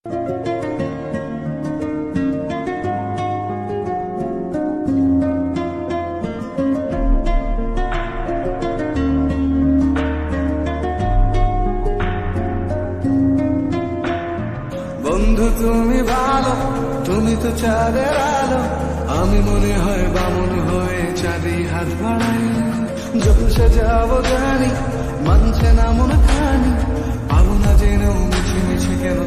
বন্ধু তুমি ভালো, তুমি তো চাঁদের আলো, আমি মনে হয় বামন হয়ে চাঁদি হাত বাড়াই। যখন সে যাবো জানি, মানছে না মন খানি, পাবো না জেনেও মিছে মিছে কেন